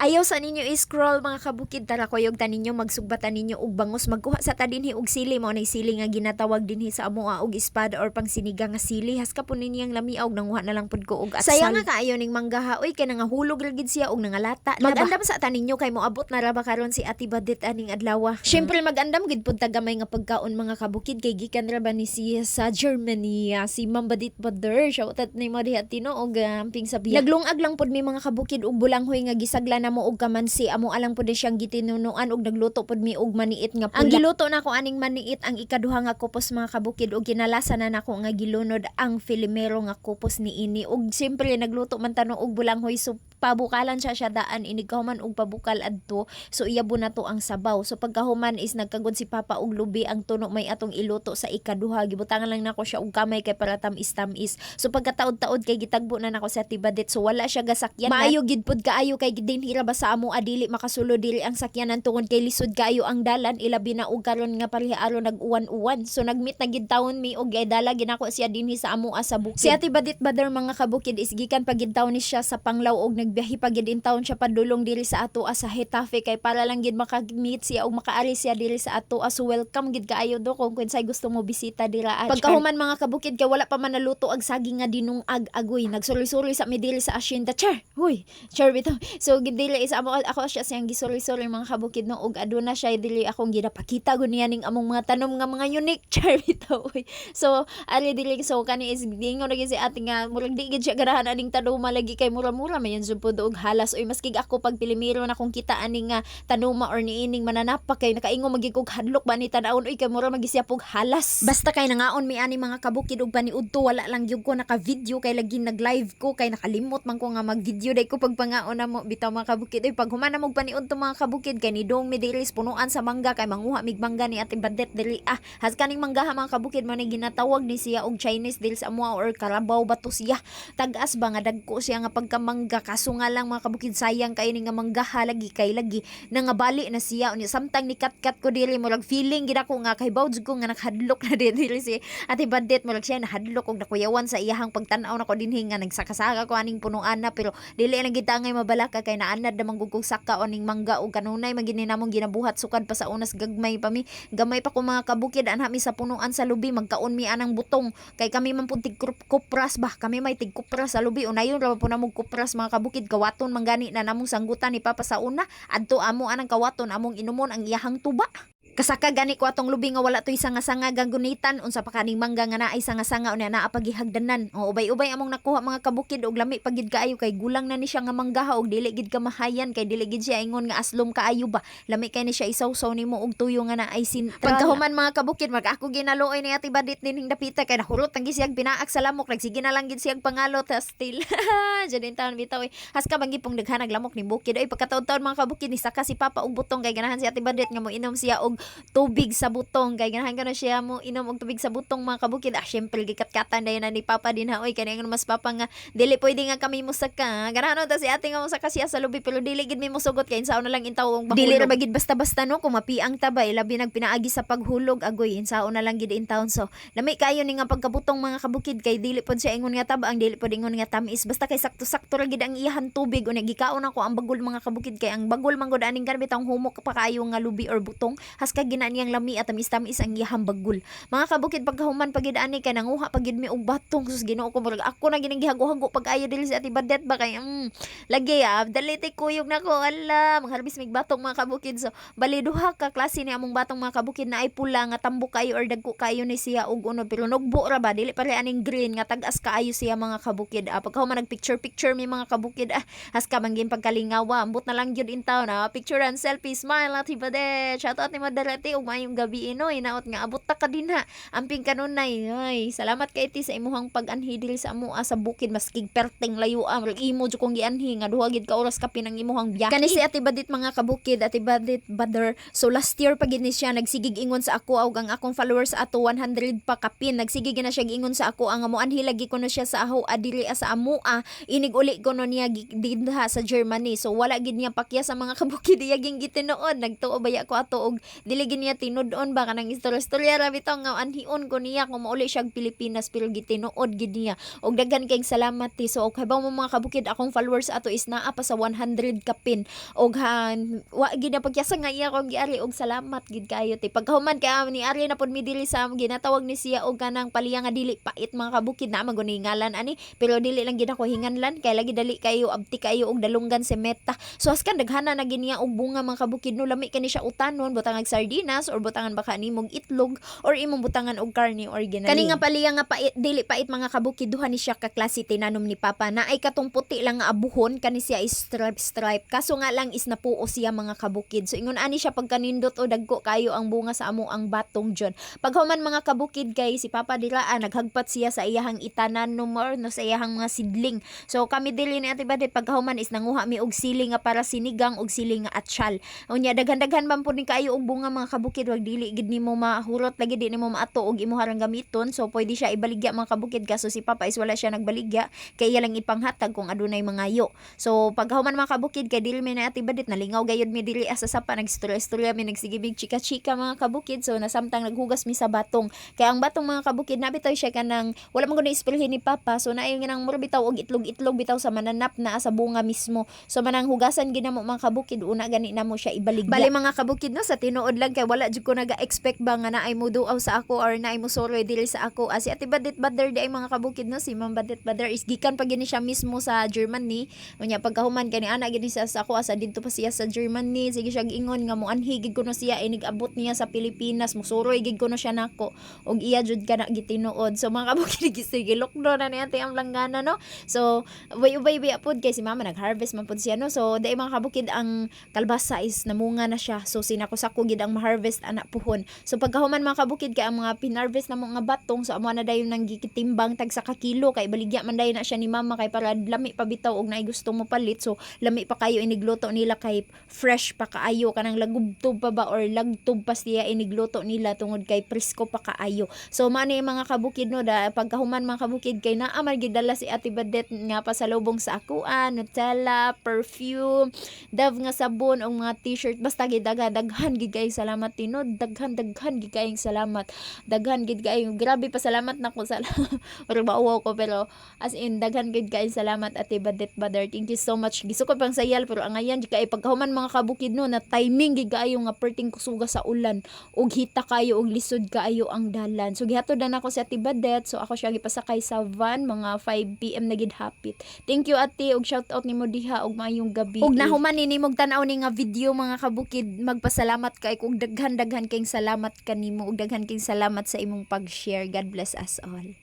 Ayaw sa ninyo i-scroll mga kabukid, tara kuyog ta ninyo magsugbatan ninyo og bangos, magkuha sa ta dinhi og sili, mao nay sili nga ginatawag dinhi sa amoa og espada or pang sinigang nga sili. Haska po ninyang lamiaw, nanguha na lang pud ko og atsal. Sayang nga kaayo ning manggaha, oy kay nangahulog ra gid siya og nangalata. Mag-andam sa ta ninyo kay moabot na ra ba karon si Ate Badit aning adlaw. Syempre mag-andam gid pud ta gamay nga pagkaon mga kabukid kay gikan ra ba ni siya sa Germany, si Ma'am Badit Bader. Shoutout ni mo diha Tino og amping sabiya. Naglungag lang pud mi mga kabukid og bulanghoy nga gisagla na mo og kamansi, amo alang pud siyang gitinunuan og nagluto pud mi og maniit nga pula. Ang giluto nako aning maniit ang ikaduha nga kupos mga kabukid og kinalasa na nako nga gilunod ang filimero nga kupos niini og siyempre nagluto man tano og bulanghoy, so pabukalan siya daan inigkahuman og pabukal adto, so iyabo na to ang sabaw. So pagkahuman is nagkagod si Papa og lubi ang tuno may atong iluto sa ikaduha, gibutangan lang nako siya og kamay kay para tamis-tamis. So pagkataod-taod kay gitagbo na nako sa Tibadit, so wala siya gasakyan. Maayo gid pud kaayo kay dinhira ba sa amo adili makasulo dili ang sakyanan tungod kay lisod kaayo ang dalan, ilabi na og karon nga pareha aron nag-uwan-uwan. So nagmeet na gid tawon mi og dala ginako siya dinhi sa amo sa bukid. Si Ate Badit Bader mga kabukid is gikan pagid taon ni siya sa Panglao og nagbiyahe pagid in taon siya padulong diri sa ato sa Hetafe kay para lang gid maka-meet siya og makaari siya diri sa ato. So welcome gid kaayo do kung kinsay gusto mo bisita dira. Pagkahuman mga kabukid kay wala pa man naluto ag saging nga dinungag agoy, nagsuri-suri sa mi diri sa asyenda. Char, huy, char bitaw. So gid dili is ako siya siyang gisuri-suri mga kabukid no og aduna siya dili akong ginapakita gud niya ning among mga tanom nga mga unique, char bitaw. So ali dili, so kani is dingon na si ate nga murag di gid siya ganahan aning tanuma lagi kay mura-mura mayon supod og halas. Oy maskig ako pag pilimiro na kung kita aning tanuma or niining mananapa kay nakaingo magigog hadlok ba ni tanawon, oy kay mura magisya pog halas. Basta kay nangaon mi ani mga kabukid og paniudto wala lang gyud ko naka-video kay lagi nag-live ko kay nakalimot man ko nga mag-video day ko pag pangaon na mo bitaw mga kabukid. Oy pag human na mo paniudto mga kabukid kay ni dong mi diri punuan sa mangga kay manguha mig mangga ni Ate Badit diri has kaning manggaha mga kabukid mo ni ginatawag ni siya og Chinese deal sa amo or Carabao bato siya. Tag-as ba nga dagko siya nga pagkamangga, kaso nga lang mga kabukid sayang kay ni nga manggaha lagi kay lagi nangabali na siya unya samtang ni kat ko diri mo lag feeling gid ako nga kay bawd ko nga naghadlok na diri si Ate Badit mo lag siya nahadlok og nakuyawan sa iyahang pagtan-aw nako dinhi nga nagsakasaka ko aning punuan na pero dili lang gid angay mabalaka kay naanad na manggugog saka oning mangga og kanunay magini namong ginabuhat sukad pa sa unas gagmay pa mi gamay pa ko mga kabukid anha mi sa punuan sa lubi magkaon mi anang butong kay kami man pud kupras ba kami may tigkupras sa lubi unayon ra po namog kupras mga kabukid kawaton manggani na namong sanggutan ni Papa sa una adto amo anang kawaton among inumon ang iyahang tuba. Kasaka gani ko atong lubi nga wala toy sanga-sanga gangunitan unsa pa kaning mangga nga naay sanga-sanga unya naa pagihagdanan. O ubay-ubay among nakuha mga kabukid og lami pagid kaayo kay gulang na ni siya nga manggaha og dili gid ka mahayan kay dili gid siya ingon nga aslom kaayo ba. Lami kay ni siya isawsaw nimo og tuyo nga naay sintral. Pagkahuman mga kabukid mag ako ginaluoy ni Ate Badit ning dapita kay nahurot ang gisiyag pinaak sa lamok nagsige na lang gid siyag pangalot still. Jadin taon bitaw has ka banggi pong daghanag lamok ni bukid ay pagkataon-taon mga kabukid ni saka si Papa og butong kay ganahan si Ate Badit nga mo inom siya og tubig sa butong kay ganahan ka na siya mo inom og tubig sa butong mga kabukid. Syempre gikat-katan dayon na ni Papa din ha oy kani mas Papa nga dili pwede nga kami musaka ganahan ta si ate nga musaka siya sa lubi pero dili gid mi mosugot kay insaon na lang intaw og dili ra bagid basta-basta no kung mapiang tabay labi nagpinaagi sa paghulog agoy insaon na lang gid intawon. So lami kayo ni nga pagkabutong mga kabukid kay dili pod siya ingon nga taba ang dili pod ingon nga tamis basta kay sakto-sakto ra gid ang iyahan tubig unya gikaon ako ang bagol mga kabukid kay ang bagol man gud aning karbi tang humok pa kayo nga lubi or butong has ka niyang lami at tamis-tamis ang iyahang bagul. Mga kabukid pagkahuman pagid ani kay nanguha pagid mi og batong sus Ginoo ko murag ako na gining gihago-hago pag ayo dili si Ate Badit ba kay lagi dalite kuyog nako ala mangharbis mig batong mga kabukid. So bali duha ka klase ni among batong mga kabukid na ay pula nga tambok kayo or dagko kayo ni siya og uno pero nugbo ra ba dili pare aning green nga tag-as kaayo siya mga kabukid. Pagkahuman nag picture mi mga kabukid has ka manggin pagkalingawa ambot na lang gyud in town picture and selfie smile Ate Badit shout out ni Madarate og mayong gabi inoy naot nga abot ta ka din ha amping kanunay. Ay salamat kay ti sa imuhang pag-anhi diri sa amo sa bukid maskig perteng layo imo jud kong gianhi nga duha gid ka oras ka pinang imuhang biyahe. Kani si Ate Badit mga kabukid Ate Badit Bader so last year pagid ni siya nagsigig ingon sa ako og ang akong followers ato 100 pa kapin nagsigig na siya ingon sa ako ang amo anhi lagi ko no siya sa aho adili sa amo inig uli ko no niya dinha sa Germany. So wala gid niya pakya sa mga kabukid iyaging gitinuod nagtuo baya ko ato og dili gid niya tinud-on ba kanang istorya ra bitaw nga anhiun ko niya kung mauli siya og Pilipinas pero gitinuod gid niya. Og daghan kayong salamat ti. So kay mo mga kabukid akong followers ato is naa pa sa 100 kapin. Og wa gid na pagkyasa nga iya kong giari og salamat gid kayo ti. Pagkahuman kay ni ari na pud mi dili sa ginatawag ni siya og kanang paliya nga dili pait mga kabukid na maguni ngalan ani pero dili lang gid ako hinganlan kay lagi dali kayo abti kayo og dalunggan si Meta. So askan daghana na giniya og bunga mga kabukid no lami kani siya utanon butangan sardinas or butangan baka nimog itlog or imong butangan og karne or ginaling. Kani nga paliya nga pait dili pait mga kabukid duha ni siya ka klase tinanom ni Papa na ay katong puti lang nga abuhon kani siya is stripe kaso nga lang is napuo siya mga kabukid. So ingon ani siya pagkanindot o dagko kayo ang bunga sa amo ang batong John. Paghuman mga kabukid kay si Papa diraan naghagpat siya sa iyahang itanan no more no sa iyahang mga sidling. So kami dili ni Ate Badet paghuman is nanguha mi og sili nga para sinigang og sili nga atsyal. Unya daghan-daghan man pud ni kayo og bunga mga kabukid wag dili gid nimo mahurot lagi di nimo maato og imo harang gamiton. So pwede siya ibaligya mga kabukid kaso si Papa is wala siya nagbaligya kay iya lang ipanghatag kung adunay mga yo. So paghuman mga kabukid kay dili mi na Ate Badet nalingaw gayud mi dili asa sapa nagstorya-storya mi nagsigibig chika-chika mga kabukid. So nasamtang naghugas mi sa batong. Kaya ang batong mga kabukid nabitaw siya kanang wala man gud ispilhin ni Papa. So naay nang mura bitaw og itlog-itlog bitaw sa mananap na sa bunga mismo. So manang hugasan ginamo mga kabukid una gani namo siya ibaligya. Bali mga kabukid no sa tinuod lang kay wala jud ko naga-expect ba nga naay mo duaw sa ako or naay mo soroy dili sa ako. Si Ate Badet Bader di ay mga kabukid no si Ma'am Badet Bader is gikan pa gini siya mismo sa Germany. Unya pagkahuman kani ana gini siya sa ako asa didto pa siya sa Germany. Sige siya giingon nga mo anhi gid ko no siya inig-abot niya sa Pilipinas mo suroy gid ko no siya nako og iya jud kana gitinuod. So mga kabukid sige lockdown na ni ate ang langgana no. So ubay apod kay si Mama nag-harvest man pud siya no. So dai mga kabukid ang kalbasa is namunga na siya. So sinako-sako gid ang ma-harvest anak puhon. So pagkahuman mga kabukid kay ang mga pinarvest na mga batong so amo na dayon nang gikitimbang tag sa kakilo kay baligya man dayon na siya ni Mama kay para lami pa bitaw og naay gusto mo palit. So lami pa kayo inigluto nila kay fresh pa kaayo kanang lagubtob pa ba or lagtob pa siya inigluto nila tungod kay presko pa kaayo. So mani mga kabukid no da pagkahuman mga kabukid kay naa man gidala si Ate Badet nga pasalubong sa akuan, Nutella, perfume, Dove nga sabon og mga t-shirt basta gid daghan gid kay salamat tinod daghan gid kay salamat daghan gid kay grabe pasalamat nako sa or mauwaw ko pero as in daghan gid kay salamat Ate Badet Bader. Thank you so much. Gisukod pang sayal pero ang ayan kay pagkahuman mga kabukid no na timing gid kaayo nga perting kusuga sa ulan og hita kayo og lisod kaayo ang dalan. So gihatod na nako si Ate Badet. So ako siya gipasakay sa van mga 5 PM na gid hapit. Thank you ate og shout out nimo diha og maayong gabi. Og nahuman ni nimog tan-aw ni nga video mga kabukid magpasalamat kay kog daghan kayong salamat kanimo og daghan kayong salamat sa imong pag-share. God bless us all.